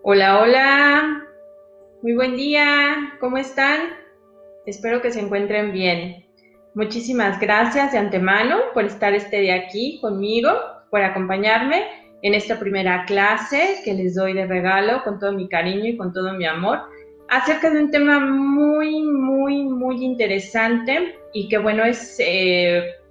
Hola, hola, muy buen día, ¿cómo están? Espero que se encuentren bien. Muchísimas gracias de antemano por estar este día aquí conmigo, por acompañarme en esta primera clase que les doy de regalo con todo mi cariño y con todo mi amor, acerca de un tema muy interesante y que bueno es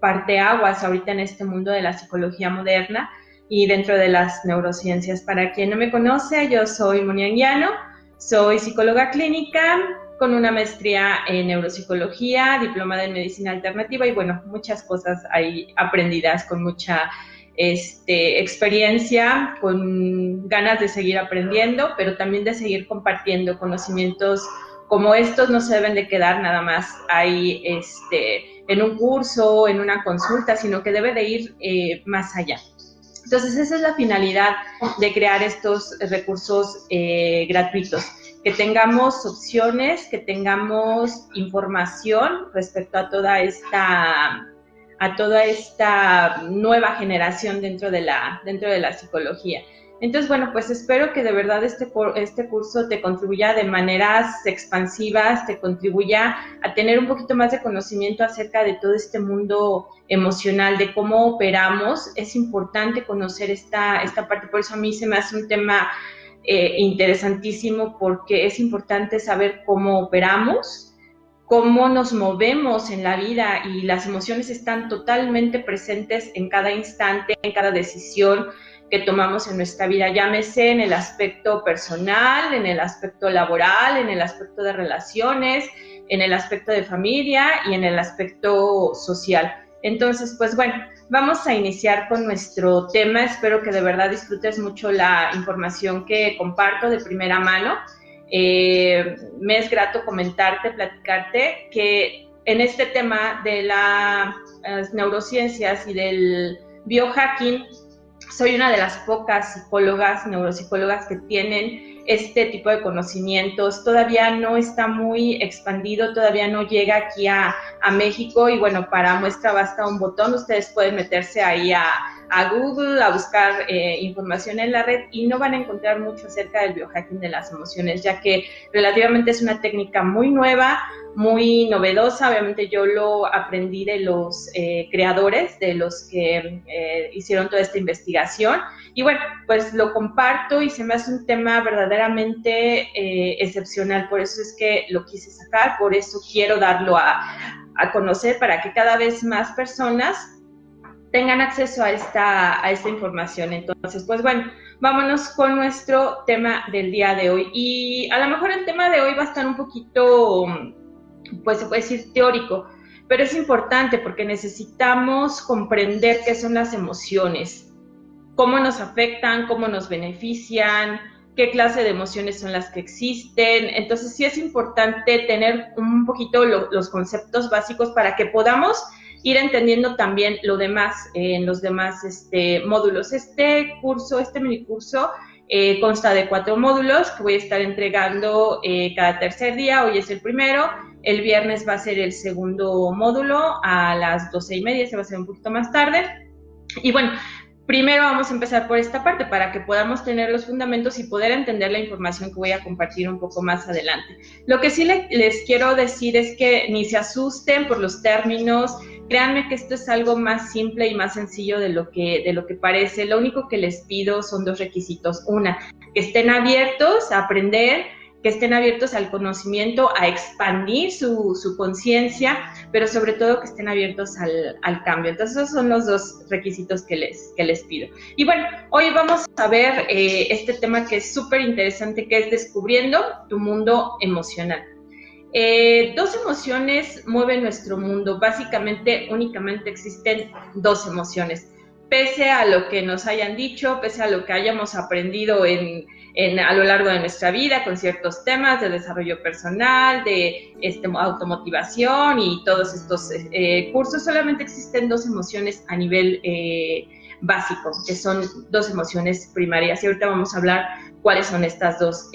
parteaguas ahorita en este mundo de la psicología moderna y dentro de las neurociencias. Para quien no me conoce, yo soy Moni Anguiano, soy psicóloga clínica con una maestría en neuropsicología, diplomada en medicina alternativa y bueno, muchas cosas ahí aprendidas con mucha experiencia, con ganas de seguir aprendiendo, pero también de seguir compartiendo conocimientos como estos. No se deben de quedar nada más ahí en un curso, en una consulta, sino que debe de ir más allá. Entonces, esa es la finalidad de crear estos recursos gratuitos, que tengamos opciones, que tengamos información respecto a toda esta nueva generación dentro de la psicología. Entonces, bueno, pues espero que de verdad este curso te contribuya de maneras expansivas, te contribuya a tener un poquito más de conocimiento acerca de todo este mundo emocional, de cómo operamos. Es importante conocer esta parte, por eso a mí se me hace un tema interesantísimo, porque es importante saber cómo operamos, cómo nos movemos en la vida, y las emociones están totalmente presentes en cada instante, en cada decisión que tomamos en nuestra vida, llámese en el aspecto personal, en el aspecto laboral, en el aspecto de relaciones, en el aspecto de familia y en el aspecto social. Entonces, pues bueno, vamos a iniciar con nuestro tema. Espero que de verdad disfrutes mucho la información que comparto de primera mano. Me es grato comentarte, platicarte que en este tema de las neurociencias y del biohacking, soy una de las pocas psicólogas, neuropsicólogas que tienen este tipo de conocimientos. Todavía no está muy expandido, todavía no llega aquí a México, y bueno, para muestra basta un botón. Ustedes pueden meterse ahí a Google a buscar información en la red y no van a encontrar mucho acerca del biohacking de las emociones, ya que relativamente es una técnica muy nueva, muy novedosa. Obviamente yo lo aprendí de los creadores, de los que hicieron toda esta investigación, y bueno, pues lo comparto y se me hace un tema verdaderamente excepcional. Por eso es que lo quise sacar, por eso quiero darlo a conocer, para que cada vez más personas tengan acceso a esta información. Entonces, pues bueno, vámonos con nuestro tema del día de hoy. Y a lo mejor el tema de hoy va a estar un poquito, pues se puede decir teórico, pero es importante porque necesitamos comprender qué son las emociones, cómo nos afectan, cómo nos benefician, qué clase de emociones son las que existen. Entonces sí es importante tener un poquito los conceptos básicos para que podamos ir entendiendo también lo demás en los demás módulos. Este minicurso consta de 4 módulos que voy a estar entregando cada tercer día. Hoy es el primero, el viernes va a ser el segundo módulo a las 12:30, se va a hacer un poquito más tarde. Y bueno, primero vamos a empezar por esta parte para que podamos tener los fundamentos y poder entender la información que voy a compartir un poco más adelante. Lo que sí les quiero decir es que ni se asusten por los términos. Créanme que esto es algo más simple y más sencillo de lo que parece. Lo único que les pido son 2 requisitos. Una, que estén abiertos a aprender, que estén abiertos al conocimiento, a expandir su conciencia, pero sobre todo que estén abiertos al cambio. Entonces esos son los 2 requisitos que les pido. Y bueno, hoy vamos a ver este tema que es súper interesante, que es descubriendo tu mundo emocional. 2 emociones mueven nuestro mundo. Básicamente, únicamente existen 2 emociones. Pese a lo que nos hayan dicho, pese a lo que hayamos aprendido a lo largo de nuestra vida con ciertos temas de desarrollo personal, de automotivación y todos estos cursos, solamente existen 2 emociones a nivel básico, que son 2 emociones primarias. Y ahorita vamos a hablar cuáles son estas 2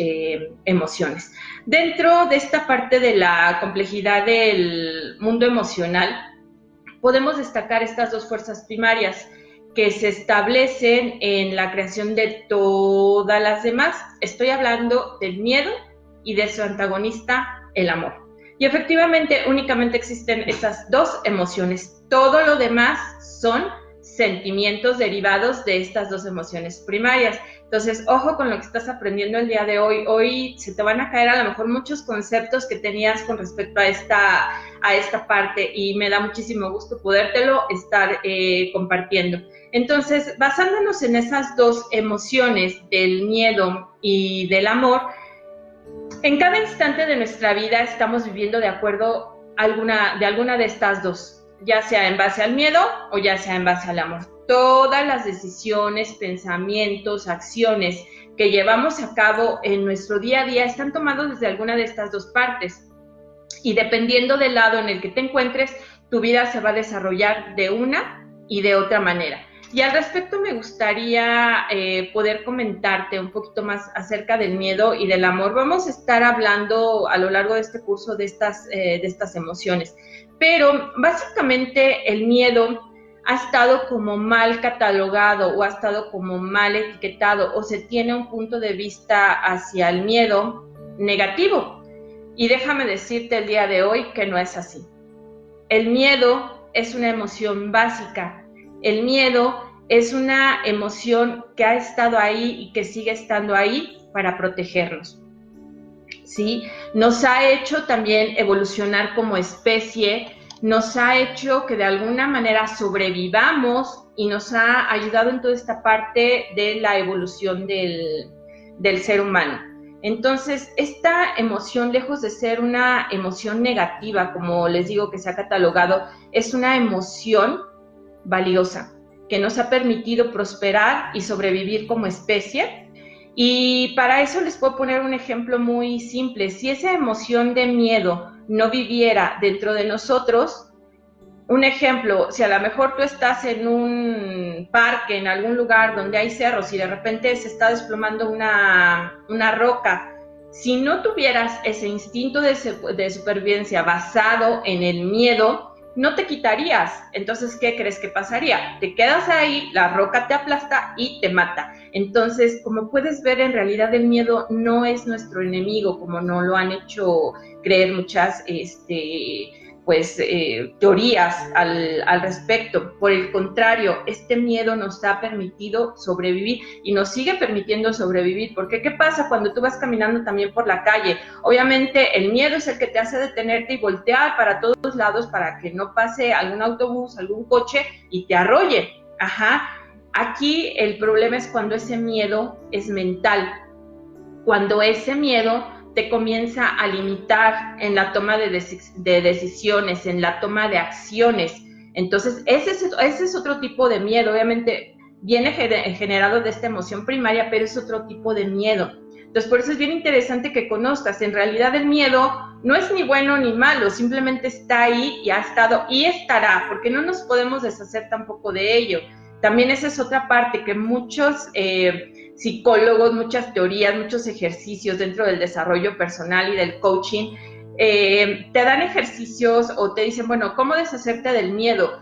emociones. Dentro de esta parte de la complejidad del mundo emocional, podemos destacar estas 2 fuerzas primarias, que se establecen en la creación de todas las demás. Estoy hablando del miedo y de su antagonista, el amor. Y efectivamente, únicamente existen esas dos emociones. Todo lo demás son sentimientos derivados de estas dos emociones primarias. Entonces, ojo con lo que estás aprendiendo el día de hoy. Hoy se te van a caer a lo mejor muchos conceptos que tenías con respecto a esta parte, y me da muchísimo gusto podértelo estar compartiendo. Entonces, basándonos en esas dos emociones, del miedo y del amor, en cada instante de nuestra vida estamos viviendo de acuerdo a alguna de estas dos, ya sea en base al miedo o ya sea en base al amor. Todas las decisiones, pensamientos, acciones que llevamos a cabo en nuestro día a día están tomados desde alguna de estas dos partes. Y dependiendo del lado en el que te encuentres, tu vida se va a desarrollar de una y de otra manera. Y al respecto me gustaría poder comentarte un poquito más acerca del miedo y del amor. Vamos a estar hablando a lo largo de este curso de estas emociones. Pero básicamente el miedo ha estado como mal catalogado o ha estado como mal etiquetado, o se tiene un punto de vista hacia el miedo negativo. Y déjame decirte el día de hoy que no es así. El miedo es una emoción básica. El miedo es una emoción que ha estado ahí y que sigue estando ahí para protegernos, ¿sí? Nos ha hecho también evolucionar como especie, nos ha hecho que de alguna manera sobrevivamos y nos ha ayudado en toda esta parte de la evolución del ser humano. Entonces, esta emoción, lejos de ser una emoción negativa, como les digo que se ha catalogado, es una emoción valiosa que nos ha permitido prosperar y sobrevivir como especie. Y para eso les puedo poner un ejemplo muy simple. Si esa emoción de miedo no viviera dentro de nosotros, un ejemplo, si a lo mejor tú estás en un parque, en algún lugar donde hay cerros y de repente se está desplomando una roca, si no tuvieras ese instinto de supervivencia basado en el miedo, no te quitarías. Entonces, ¿qué crees que pasaría? Te quedas ahí, la roca te aplasta y te mata. Entonces, como puedes ver, en realidad el miedo no es nuestro enemigo, como nos lo han hecho creer muchas teorías al respecto. Por el contrario, este miedo nos ha permitido sobrevivir y nos sigue permitiendo sobrevivir. Porque ¿qué pasa cuando tú vas caminando también por la calle? Obviamente el miedo es el que te hace detenerte y voltear para todos lados para que no pase algún autobús, algún coche y te arrolle. Ajá. Aquí el problema es cuando ese miedo es mental, cuando ese miedo te comienza a limitar en la toma de decisiones, en la toma de acciones. Entonces, ese es otro tipo de miedo. Obviamente viene generado de esta emoción primaria, pero es otro tipo de miedo. Entonces, por eso es bien interesante que conozcas. En realidad el miedo no es ni bueno ni malo, simplemente está ahí y ha estado y estará, porque no nos podemos deshacer tampoco de ello. También esa es otra parte que muchos psicólogos, muchas teorías, muchos ejercicios dentro del desarrollo personal y del coaching, te dan ejercicios o te dicen, bueno, ¿cómo deshacerte del miedo?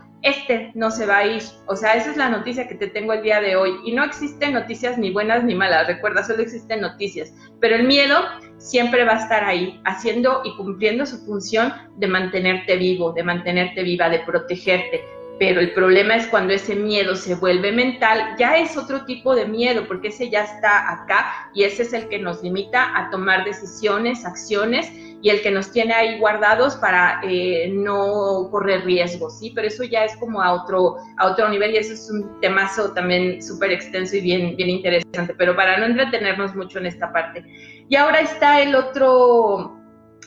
No se va a ir. O sea, esa es la noticia que te tengo el día de hoy. Y no existen noticias ni buenas ni malas, recuerda, solo existen noticias. Pero el miedo siempre va a estar ahí, haciendo y cumpliendo su función de mantenerte vivo, de mantenerte viva, de protegerte. Pero el problema es cuando ese miedo se vuelve mental, ya es otro tipo de miedo, porque ese ya está acá y ese es el que nos limita a tomar decisiones, acciones, y el que nos tiene ahí guardados para no correr riesgos, ¿sí? Pero eso ya es como a otro nivel, y eso es un temazo también súper extenso y bien interesante, pero para no entretenernos mucho en esta parte. Y ahora está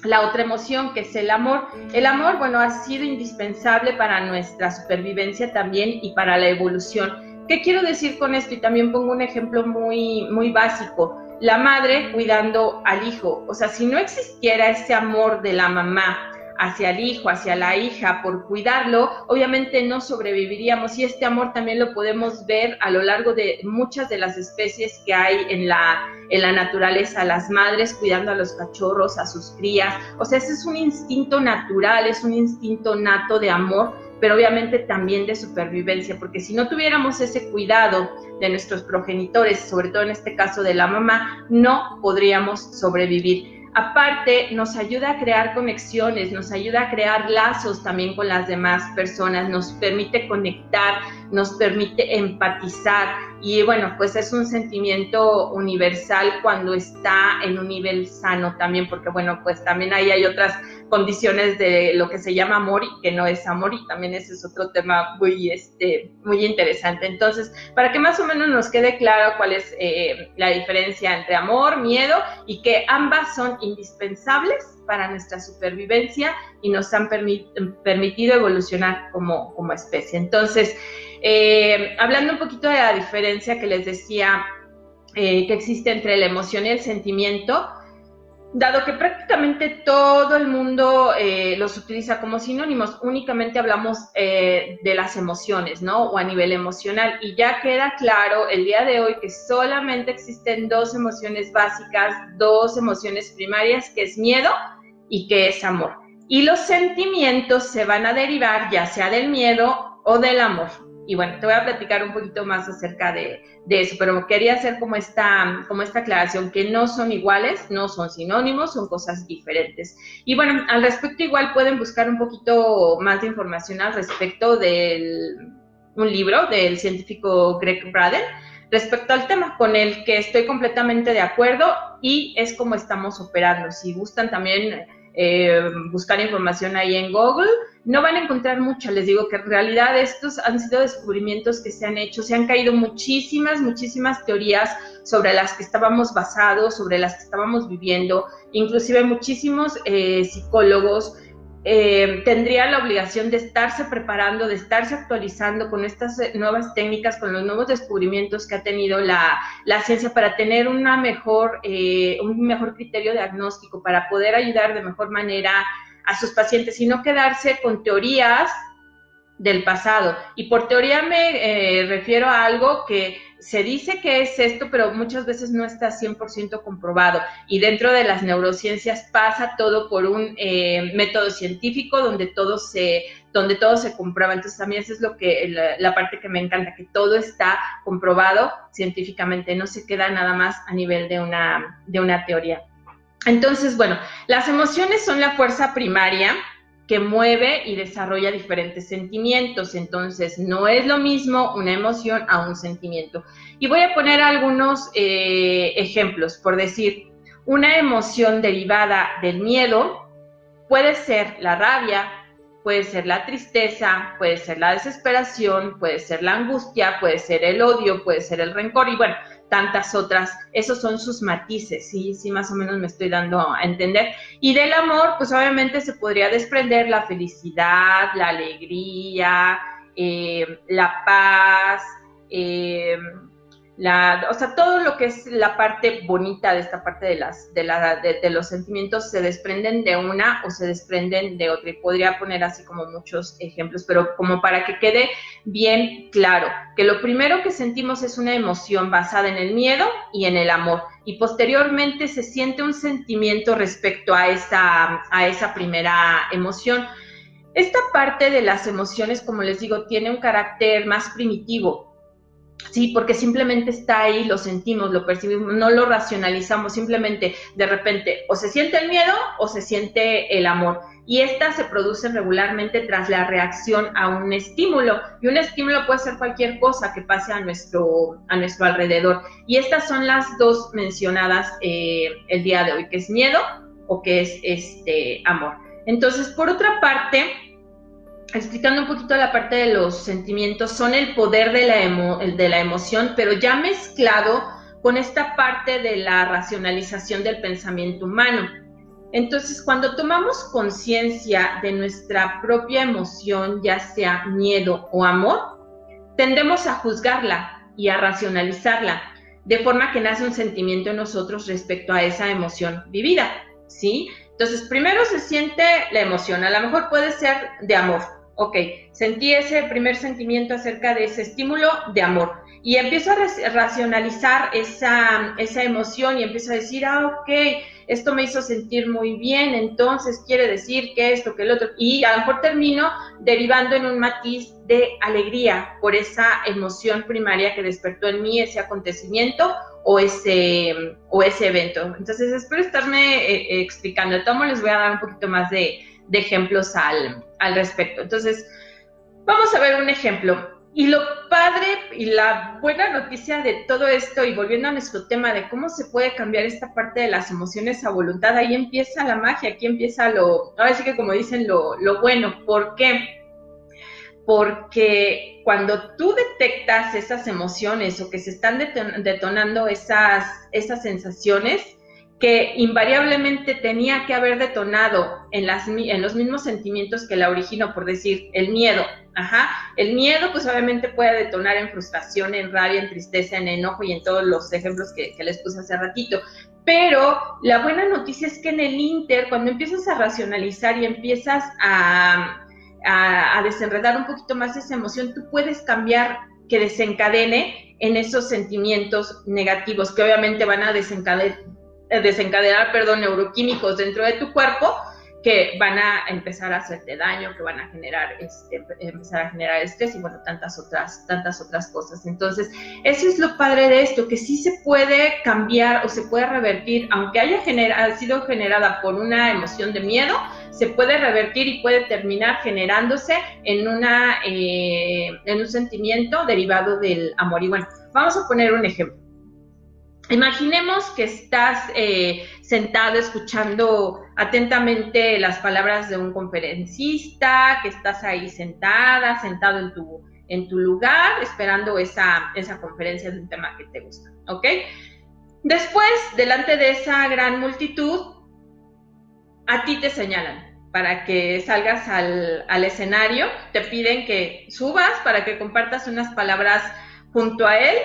la otra emoción, que es el amor. El amor, bueno, ha sido indispensable para nuestra supervivencia también y para la evolución. ¿Qué quiero decir con esto? Y también pongo un ejemplo muy básico. La madre cuidando al hijo. O sea, si no existiera ese amor de la mamá hacia el hijo, hacia la hija, por cuidarlo, obviamente no sobreviviríamos. Y este amor también lo podemos ver a lo largo de muchas de las especies que hay en la naturaleza, las madres cuidando a los cachorros, a sus crías. O sea, ese es un instinto natural, es un instinto nato de amor pero obviamente también de supervivencia, porque si no tuviéramos ese cuidado de nuestros progenitores, sobre todo en este caso de la mamá, no podríamos sobrevivir. Aparte, nos ayuda a crear conexiones, nos ayuda a crear lazos también con las demás personas, nos permite conectar, nos permite empatizar y bueno, pues es un sentimiento universal cuando está en un nivel sano también, porque bueno, pues también ahí hay otras condiciones de lo que se llama amor y que no es amor, y también ese es otro tema muy interesante. Entonces, para que más o menos nos quede claro cuál es la diferencia entre amor, miedo, y que ambas son indispensables para nuestra supervivencia y nos han permitido evolucionar como especie. Entonces, hablando un poquito de la diferencia que les decía que existe entre la emoción y el sentimiento, dado que prácticamente todo el mundo los utiliza como sinónimos, únicamente hablamos de las emociones, ¿no? O a nivel emocional. Y ya queda claro el día de hoy que solamente existen dos emociones básicas, dos emociones primarias, que es miedo y que es amor. Y los sentimientos se van a derivar ya sea del miedo o del amor. Y bueno, te voy a platicar un poquito más acerca de eso, pero quería hacer como esta aclaración, que no son iguales, no son sinónimos, son cosas diferentes. Y bueno, al respecto igual pueden buscar un poquito más de información al respecto de un libro del científico Greg Braden, respecto al tema, con el que estoy completamente de acuerdo y es como estamos operando. Si gustan también buscar información ahí en Google, no van a encontrar mucho. Les digo que en realidad estos han sido descubrimientos que se han hecho, se han caído muchísimas teorías sobre las que estábamos basados, sobre las que estábamos viviendo, inclusive muchísimos psicólogos tendrían la obligación de estarse preparando, de estarse actualizando con estas nuevas técnicas, con los nuevos descubrimientos que ha tenido la ciencia para tener un mejor criterio diagnóstico, para poder ayudar de mejor manera a sus pacientes y no quedarse con teorías del pasado. Y por teoría me refiero a algo que se dice que es esto, pero muchas veces no está 100% comprobado. Y dentro de las neurociencias pasa todo por un método científico donde todo se comprueba. Entonces, a mí esa es la parte que me encanta, que todo está comprobado científicamente, no se queda nada más a nivel de una teoría. Entonces, bueno, las emociones son la fuerza primaria que mueve y desarrolla diferentes sentimientos. Entonces, no es lo mismo una emoción a un sentimiento. Y voy a poner algunos ejemplos. Por decir, una emoción derivada del miedo puede ser la rabia, puede ser la tristeza, puede ser la desesperación, puede ser la angustia, puede ser el odio, puede ser el rencor y bueno, tantas otras. Esos son sus matices, sí, más o menos me estoy dando a entender. Y del amor, pues obviamente se podría desprender la felicidad, la alegría, la paz, o sea, todo lo que es la parte bonita de esta parte de los sentimientos se desprenden de una o se desprenden de otra. Y podría poner así como muchos ejemplos, pero como para que quede bien claro, que lo primero que sentimos es una emoción basada en el miedo y en el amor. Y posteriormente se siente un sentimiento respecto a esa primera emoción. Esta parte de las emociones, como les digo, tiene un carácter más primitivo. Sí, porque simplemente está ahí, lo sentimos, lo percibimos, no lo racionalizamos, simplemente de repente o se siente el miedo o se siente el amor. Y estas se producen regularmente tras la reacción a un estímulo. Y un estímulo puede ser cualquier cosa que pase a nuestro alrededor. Y estas son las dos mencionadas el día de hoy, que es miedo o que es amor. Entonces, por otra parte, explicando un poquito la parte de los sentimientos, son el poder de la emoción, pero ya mezclado con esta parte de la racionalización del pensamiento humano. Entonces, cuando tomamos conciencia de nuestra propia emoción, ya sea miedo o amor, tendemos a juzgarla y a racionalizarla, de forma que nace un sentimiento en nosotros respecto a esa emoción vivida, ¿sí? Entonces, primero se siente la emoción, a lo mejor puede ser de amor. Ok, sentí ese primer sentimiento acerca de ese estímulo de amor y empiezo a racionalizar esa emoción y empiezo a decir, ok, esto me hizo sentir muy bien, entonces quiere decir que esto, que el otro, y a lo mejor termino derivando en un matiz de alegría por esa emoción primaria que despertó en mí ese acontecimiento o ese evento. Entonces, espero estarme explicando. De todo modo, les voy a dar un poquito más de ejemplos al respecto. Entonces, vamos a ver un ejemplo. Y lo padre y la buena noticia de todo esto, y volviendo a nuestro tema de cómo se puede cambiar esta parte de las emociones a voluntad, ahí empieza la magia, aquí empieza ahora sí que como dicen, lo bueno. ¿Por qué? Porque cuando tú detectas esas emociones o que se están detonando esas sensaciones, que invariablemente tenía que haber detonado en los mismos sentimientos que la originó, por decir, el miedo. El miedo pues obviamente puede detonar en frustración, en rabia, en tristeza, en enojo y en todos los ejemplos que les puse hace ratito. Pero la buena noticia es que en el Inter, cuando empiezas a racionalizar y empiezas a desenredar un poquito más esa emoción, tú puedes cambiar que desencadene en esos sentimientos negativos que obviamente van a desencadenar neuroquímicos dentro de tu cuerpo que van a empezar a hacerte daño, que van a empezar a generar estrés y bueno, tantas otras cosas. Entonces, eso es lo padre de esto, que sí se puede cambiar o se puede revertir, aunque haya sido generada por una emoción de miedo, se puede revertir y puede terminar generándose en un sentimiento derivado del amor. Y bueno, vamos a poner un ejemplo. Imaginemos que estás sentado escuchando atentamente las palabras de un conferencista, que estás ahí sentado en tu lugar, esperando esa conferencia de un tema que te gusta, ¿ok? Después, delante de esa gran multitud, a ti te señalan para que salgas al escenario, te piden que subas para que compartas unas palabras junto a él,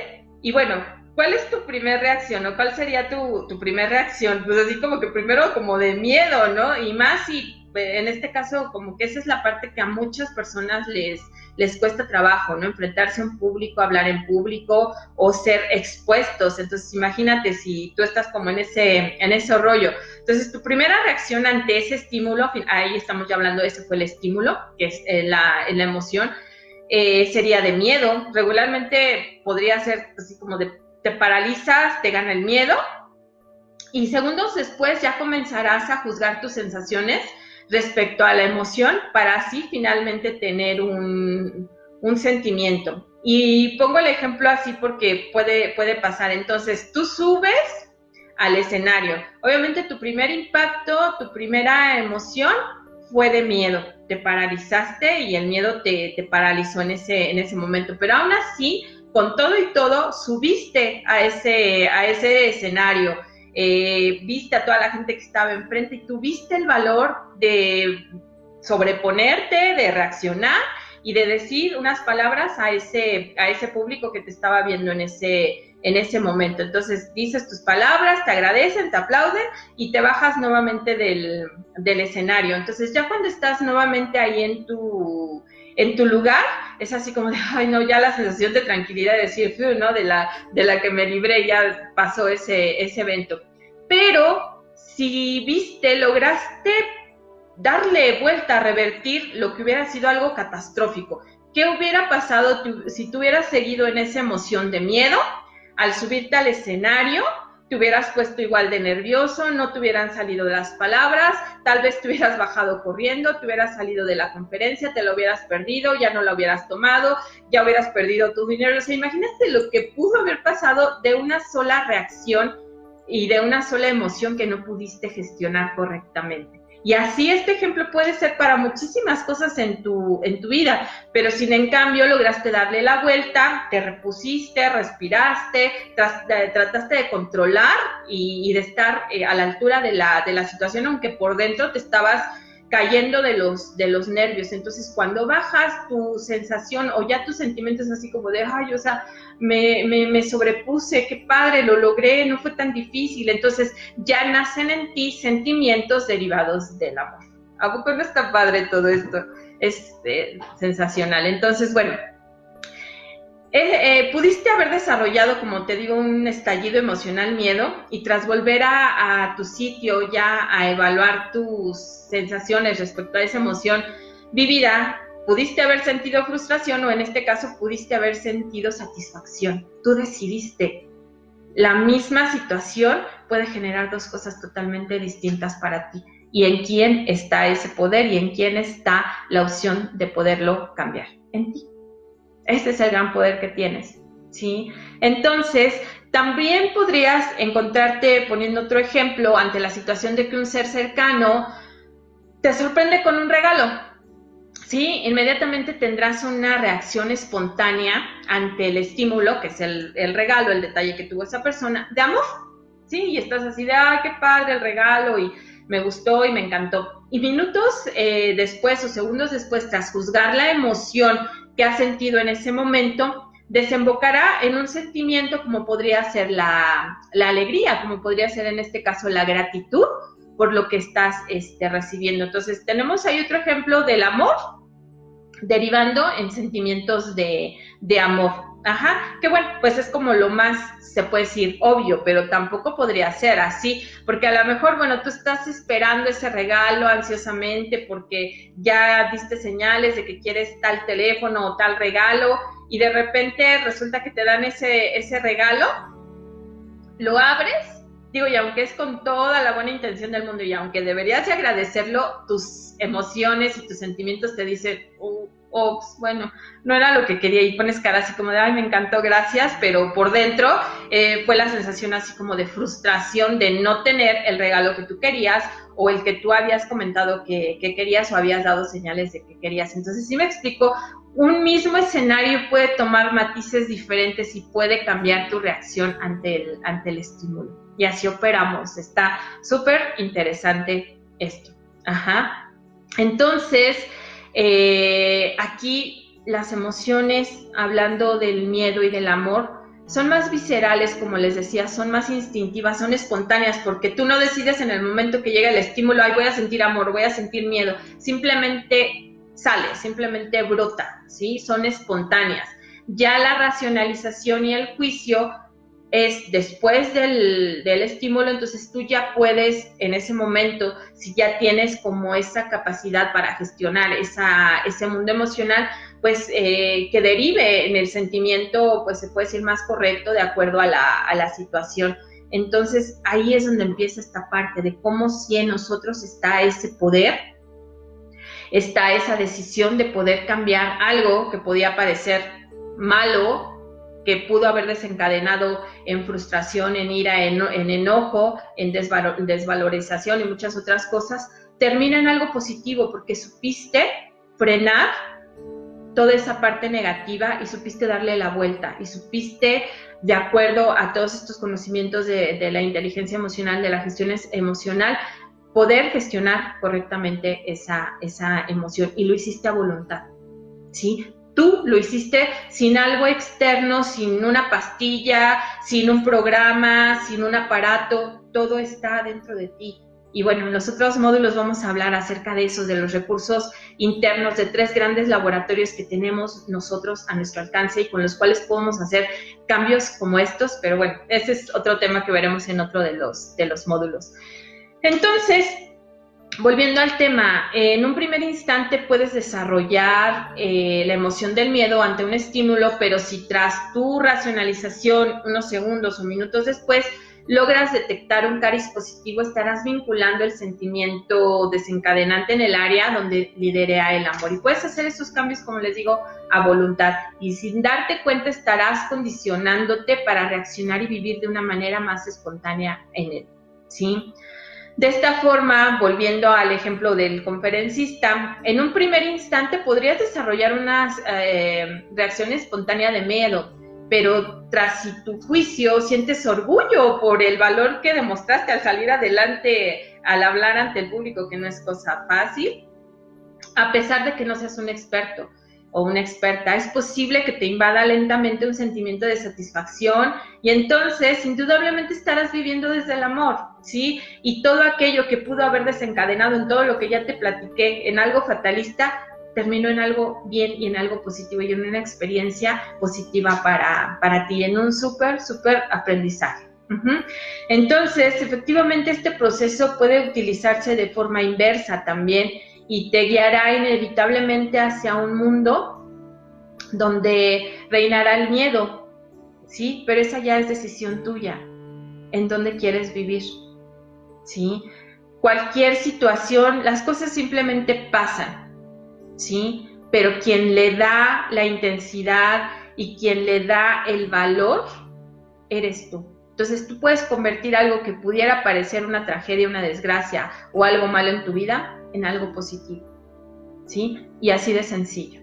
y bueno, ¿cuál es tu primer reacción o cuál sería tu primer reacción? Pues así como que primero como de miedo, ¿no? Y más si en este caso como que esa es la parte que a muchas personas les cuesta trabajo, ¿no? Enfrentarse a un público, hablar en público o ser expuestos. Entonces imagínate si tú estás como en ese rollo. Entonces tu primera reacción ante ese estímulo, ahí estamos ya hablando, ese fue el estímulo, que es la emoción, sería de miedo. Regularmente podría ser así como te paralizas, te gana el miedo, y segundos después ya comenzarás a juzgar tus sensaciones respecto a la emoción para así finalmente tener un sentimiento. Y pongo el ejemplo así porque puede pasar. Entonces, tú subes al escenario. Obviamente tu primer impacto, tu primera emoción fue de miedo. Te paralizaste y el miedo te paralizó en ese momento. Pero aún así, con todo y todo, subiste a ese escenario, viste a toda la gente que estaba enfrente y tuviste el valor de sobreponerte, de reaccionar y de decir unas palabras a ese público que te estaba viendo en ese momento. Entonces dices tus palabras, te agradecen, te aplauden y te bajas nuevamente del escenario. Entonces ya cuando estás nuevamente ahí en tu lugar, es así como de, ay no, ya la sensación de tranquilidad, de decir, ¿no? De la que me libré, ya pasó ese evento. Pero si lograste darle vuelta, revertir lo que hubiera sido algo catastrófico. ¿Qué hubiera pasado si tú hubieras seguido en esa emoción de miedo? Al subirte al escenario, te hubieras puesto igual de nervioso, no te hubieran salido las palabras, tal vez te hubieras bajado corriendo, te hubieras salido de la conferencia, te lo hubieras perdido, ya no la hubieras tomado, ya hubieras perdido tu dinero. O sea, imagínate lo que pudo haber pasado de una sola reacción y de una sola emoción que no pudiste gestionar correctamente. Y así este ejemplo puede ser para muchísimas cosas en tu vida, pero si en cambio lograste darle la vuelta, te repusiste, respiraste, trataste de controlar y de estar a la altura de la situación, aunque por dentro te estabas cayendo de los nervios. Entonces cuando bajas tu sensación o ya tus sentimientos así como de, ay, o sea, me sobrepuse, qué padre, lo logré, no fue tan difícil. Entonces ya nacen en ti sentimientos derivados del amor. ¿A poco no está padre todo esto? Es sensacional. Entonces, bueno, Pudiste haber desarrollado, como te digo, un estallido emocional, miedo, y tras volver a tu sitio ya a evaluar tus sensaciones respecto a esa emoción vivida, pudiste haber sentido frustración o en este caso pudiste haber sentido satisfacción. Tú decidiste. La misma situación puede generar dos cosas totalmente distintas para ti. ¿Y en quién está ese poder y en quién está la opción de poderlo cambiar? En ti. Este es el gran poder que tienes, ¿sí? Entonces, también podrías encontrarte, poniendo otro ejemplo, ante la situación de que un ser cercano te sorprende con un regalo, ¿sí? Inmediatamente tendrás una reacción espontánea ante el estímulo, que es el regalo, el detalle que tuvo esa persona, de amor, ¿sí? Y estás así de, ¡ay, qué padre el regalo! Y me gustó y me encantó. Y minutos después o segundos después, tras juzgar la emoción que has sentido en ese momento, desembocará en un sentimiento como podría ser la alegría, como podría ser en este caso la gratitud por lo que estás recibiendo. Entonces, tenemos ahí otro ejemplo del amor derivando en sentimientos de amor. Ajá, que bueno, pues es como lo más, se puede decir, obvio, pero tampoco podría ser así, porque a lo mejor, bueno, tú estás esperando ese regalo ansiosamente porque ya diste señales de que quieres tal teléfono o tal regalo y de repente resulta que te dan ese regalo, lo abres, digo, y aunque es con toda la buena intención del mundo y aunque deberías de agradecerlo, tus emociones y tus sentimientos te dicen, bueno, no era lo que quería, y pones cara así como de, ay, me encantó, gracias, pero por dentro fue la sensación así como de frustración de no tener el regalo que tú querías o el que tú habías comentado que querías o habías dado señales de que querías. Entonces, sí me explico, un mismo escenario puede tomar matices diferentes y puede cambiar tu reacción ante el estímulo. Y así operamos. Está súper interesante esto. Ajá. Entonces, aquí las emociones, hablando del miedo y del amor, son más viscerales, como les decía, son más instintivas, son espontáneas, porque tú no decides en el momento que llega el estímulo, ay, voy a sentir amor, voy a sentir miedo, simplemente sale, simplemente brota, ¿sí? Son espontáneas. Ya la racionalización y el juicio es después del estímulo, entonces tú ya puedes en ese momento, si ya tienes como esa capacidad para gestionar ese mundo emocional, pues que derive en el sentimiento, pues se puede decir más correcto de acuerdo a la situación. Entonces ahí es donde empieza esta parte de cómo si en nosotros está ese poder, está esa decisión de poder cambiar algo que podía parecer malo, que pudo haber desencadenado en frustración, en ira, en enojo, en desvalorización y muchas otras cosas, termina en algo positivo porque supiste frenar toda esa parte negativa y supiste darle la vuelta y supiste, de acuerdo a todos estos conocimientos de la inteligencia emocional, de la gestión emocional, poder gestionar correctamente esa emoción y lo hiciste a voluntad, ¿sí? Tú lo hiciste sin algo externo, sin una pastilla, sin un programa, sin un aparato, todo está dentro de ti. Y bueno, en los otros módulos vamos a hablar acerca de eso, de los recursos internos de 3 grandes laboratorios que tenemos nosotros a nuestro alcance y con los cuales podemos hacer cambios como estos, pero bueno, ese es otro tema que veremos en otro de los módulos. Entonces, volviendo al tema, en un primer instante puedes desarrollar la emoción del miedo ante un estímulo, pero si tras tu racionalización, unos segundos o minutos después, logras detectar un cariz positivo, estarás vinculando el sentimiento desencadenante en el área donde lidera el amor. Y puedes hacer esos cambios, como les digo, a voluntad. Y sin darte cuenta estarás condicionándote para reaccionar y vivir de una manera más espontánea en él, ¿sí? De esta forma, volviendo al ejemplo del conferencista, en un primer instante podrías desarrollar una reacción espontánea de miedo, pero tras tu juicio sientes orgullo por el valor que demostraste al salir adelante, al hablar ante el público, que no es cosa fácil, a pesar de que no seas un experto o una experta, es posible que te invada lentamente un sentimiento de satisfacción y entonces indudablemente estarás viviendo desde el amor, ¿sí? Y todo aquello que pudo haber desencadenado en todo lo que ya te platiqué, en algo fatalista, terminó en algo bien y en algo positivo y en una experiencia positiva para ti, en un súper aprendizaje. Entonces, efectivamente, este proceso puede utilizarse de forma inversa también y te guiará inevitablemente hacia un mundo donde reinará el miedo, ¿sí? Pero esa ya es decisión tuya, en dónde quieres vivir, ¿sí? Cualquier situación, las cosas simplemente pasan, ¿sí? Pero quien le da la intensidad y quien le da el valor, eres tú. Entonces tú puedes convertir algo que pudiera parecer una tragedia, una desgracia o algo malo en tu vida en algo positivo, ¿sí? Y así de sencillo.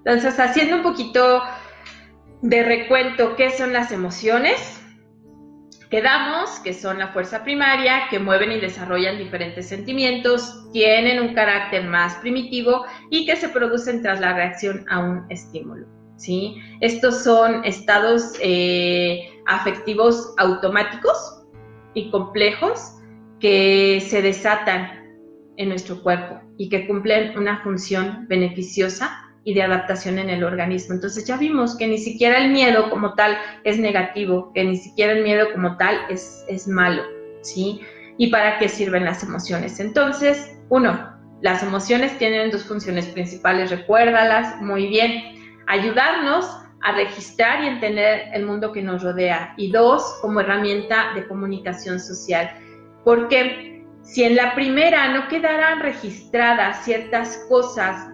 Entonces, haciendo un poquito de recuento, ¿qué son las emociones? Quedamos que son la fuerza primaria que mueven y desarrollan diferentes sentimientos, tienen un carácter más primitivo y que se producen tras la reacción a un estímulo, ¿sí? Estos son estados afectivos automáticos y complejos que se desatan en nuestro cuerpo y que cumplen una función beneficiosa y de adaptación en el organismo. Entonces ya vimos que ni siquiera el miedo como tal es negativo, que ni siquiera el miedo como tal es malo, ¿sí? ¿Y para qué sirven las emociones? Entonces, uno, las emociones tienen dos funciones principales, recuérdalas muy bien: ayudarnos a registrar y entender el mundo que nos rodea, y dos, como herramienta de comunicación social. Porque si en la primera no quedaran registradas ciertas cosas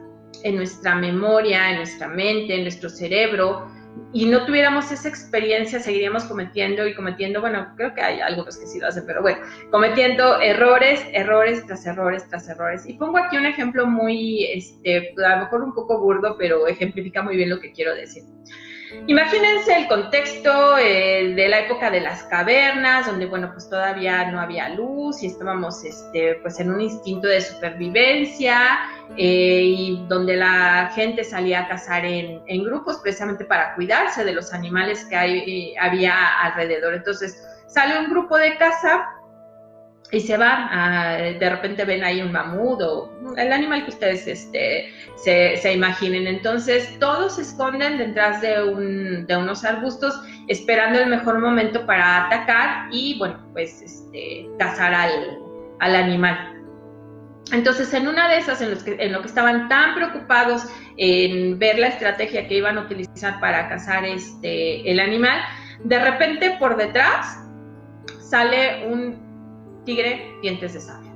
en nuestra memoria, en nuestra mente, en nuestro cerebro, y no tuviéramos esa experiencia, seguiríamos cometiendo, bueno, creo que hay algunos que sí lo hacen, pero bueno, cometiendo errores tras errores. Y pongo aquí un ejemplo muy, a lo mejor un poco burdo, pero ejemplifica muy bien lo que quiero decir. Imagínense el contexto de la época de las cavernas, donde, bueno, pues todavía no había luz y estábamos, pues en un instinto de supervivencia, y donde la gente salía a cazar en grupos precisamente para cuidarse de los animales que había alrededor. Entonces sale un grupo de caza y se van, de repente ven ahí un mamut o el animal que ustedes se imaginen. Entonces todos se esconden detrás de unos arbustos esperando el mejor momento para atacar y, bueno, pues cazar al animal. Entonces, en una de esas, en lo que estaban tan preocupados en ver la estrategia que iban a utilizar para cazar el animal, de repente por detrás sale un tigre dientes de sable.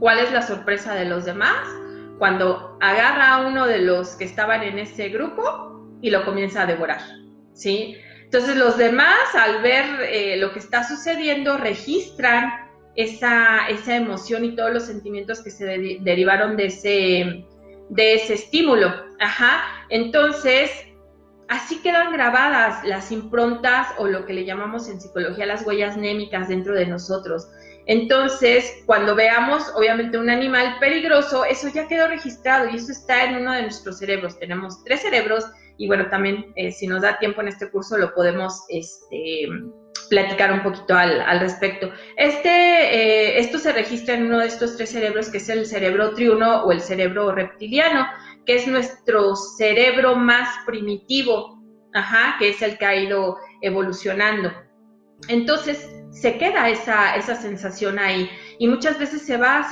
¿Cuál es la sorpresa de los demás? Cuando agarra a uno de los que estaban en ese grupo y lo comienza a devorar, ¿sí? Entonces los demás, al ver lo que está sucediendo, registran esa emoción y todos los sentimientos que se derivaron de ese estímulo. Entonces, así quedan grabadas las improntas, o lo que le llamamos en psicología las huellas némicas dentro de nosotros. Entonces, cuando veamos, obviamente, un animal peligroso, eso ya quedó registrado y eso está en uno de nuestros cerebros. Tenemos 3 cerebros y, bueno, también, si nos da tiempo en este curso, lo podemos platicar un poquito al respecto. Esto se registra en uno de estos 3 cerebros, que es el cerebro triuno o el cerebro reptiliano, que es nuestro cerebro más primitivo, que es el que ha ido evolucionando. Entonces, se queda esa sensación ahí y muchas veces se va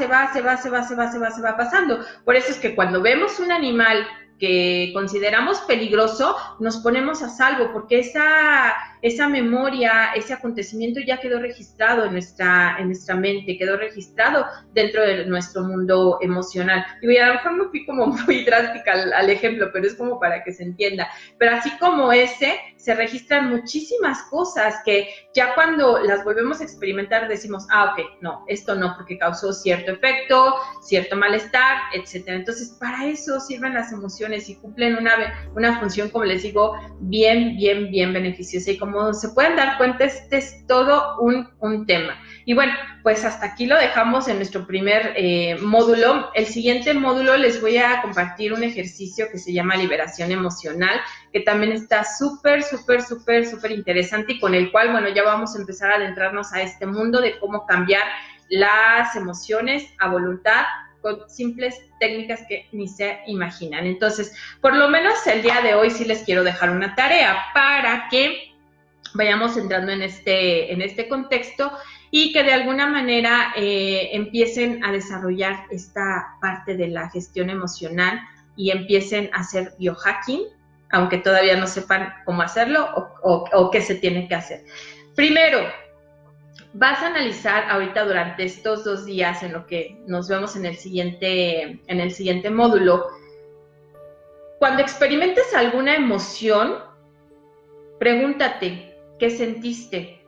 pasando. Por eso es que cuando vemos un animal que consideramos peligroso, nos ponemos a salvo, porque esa memoria, ese acontecimiento ya quedó registrado en nuestra mente, quedó registrado dentro de nuestro mundo emocional. Y a lo mejor me fui como muy drástica al ejemplo, pero es como para que se entienda. Pero así como se registran muchísimas cosas que ya cuando las volvemos a experimentar decimos, ok, no, esto no, porque causó cierto efecto, cierto malestar, etcétera. Entonces, para eso sirven las emociones y cumplen una función, como les digo, bien beneficiosa. Y como se pueden dar cuenta, este es todo un tema. Y bueno, pues hasta aquí lo dejamos en nuestro primer módulo. El siguiente módulo les voy a compartir un ejercicio que se llama liberación emocional, que también está súper interesante y con el cual, bueno, ya vamos a empezar a adentrarnos a este mundo de cómo cambiar las emociones a voluntad con simples técnicas que ni se imaginan. Entonces, por lo menos el día de hoy sí les quiero dejar una tarea para que vayamos entrando en este contexto y que de alguna manera empiecen a desarrollar esta parte de la gestión emocional y empiecen a hacer biohacking, aunque todavía no sepan cómo hacerlo o qué se tiene que hacer. Primero, vas a analizar ahorita durante estos 2 días, en lo que nos vemos en el siguiente módulo, cuando experimentes alguna emoción, pregúntate, ¿qué sentiste?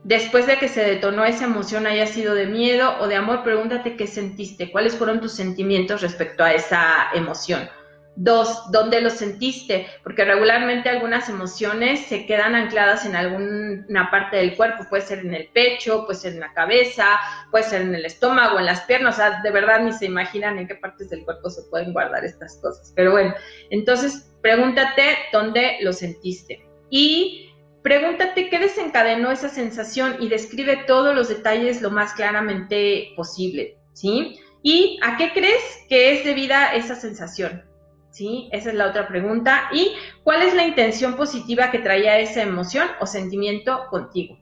Después de que se detonó esa emoción, haya sido de miedo o de amor, pregúntate qué sentiste, cuáles fueron tus sentimientos respecto a esa emoción. 2, ¿dónde lo sentiste? Porque regularmente algunas emociones se quedan ancladas en alguna parte del cuerpo, puede ser en el pecho, puede ser en la cabeza, puede ser en el estómago, en las piernas, o sea, de verdad ni se imaginan en qué partes del cuerpo se pueden guardar estas cosas. Pero bueno, entonces pregúntate dónde lo sentiste y pregúntate qué desencadenó esa sensación y describe todos los detalles lo más claramente posible, ¿sí? ¿Y a qué crees que es debida esa sensación? ¿Sí? Esa es la otra pregunta. ¿Y cuál es la intención positiva que traía esa emoción o sentimiento contigo?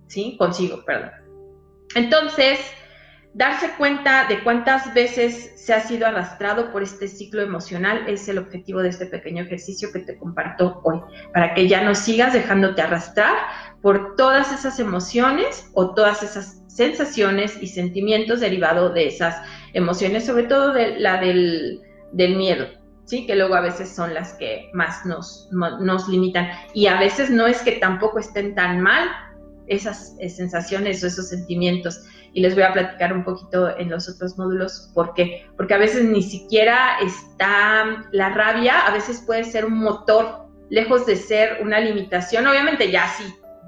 ¿Sí? Consigo, perdón. Entonces, darse cuenta de cuántas veces se ha sido arrastrado por este ciclo emocional es el objetivo de este pequeño ejercicio que te comparto hoy, para que ya no sigas dejándote arrastrar por todas esas emociones o todas esas sensaciones y sentimientos derivados de esas emociones, sobre todo de la del miedo, ¿sí? Que luego a veces son las que más nos limitan. Y a veces no es que tampoco estén tan mal esas sensaciones o esos sentimientos, y les voy a platicar un poquito en los otros módulos por qué, porque a veces ni siquiera está la rabia, a veces puede ser un motor, lejos de ser una limitación. Obviamente ya sí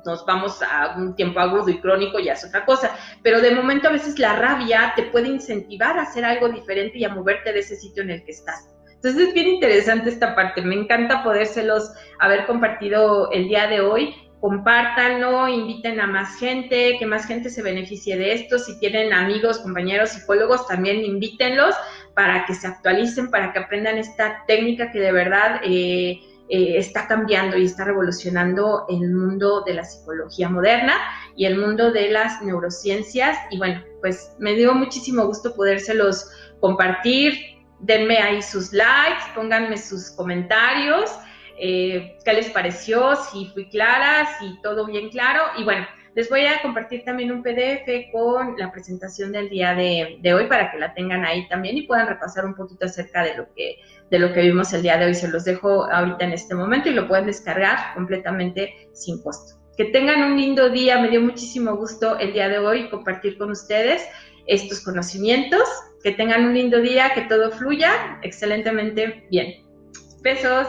nos vamos a un tiempo agudo y crónico, ya es otra cosa, pero de momento a veces la rabia te puede incentivar a hacer algo diferente y a moverte de ese sitio en el que estás. Entonces es bien interesante esta parte, me encanta podérselos haber compartido el día de hoy. Compártanlo, inviten a más gente, que más gente se beneficie de esto. Si tienen amigos, compañeros, psicólogos, también invítenlos para que se actualicen, para que aprendan esta técnica que de verdad está cambiando y está revolucionando el mundo de la psicología moderna y el mundo de las neurociencias. Y bueno, pues me dio muchísimo gusto podérselos compartir. Denme ahí sus likes, pónganme sus comentarios. ¿Qué les pareció? Si fui clara, si todo bien claro. Y bueno, les voy a compartir también un PDF con la presentación del día de hoy para que la tengan ahí también y puedan repasar un poquito acerca de lo que vimos el día de hoy. Se los dejo ahorita en este momento y lo pueden descargar completamente sin costo. Que tengan un lindo día. Me dio muchísimo gusto el día de hoy compartir con ustedes estos conocimientos. Que tengan un lindo día, que todo fluya excelentemente bien. Besos.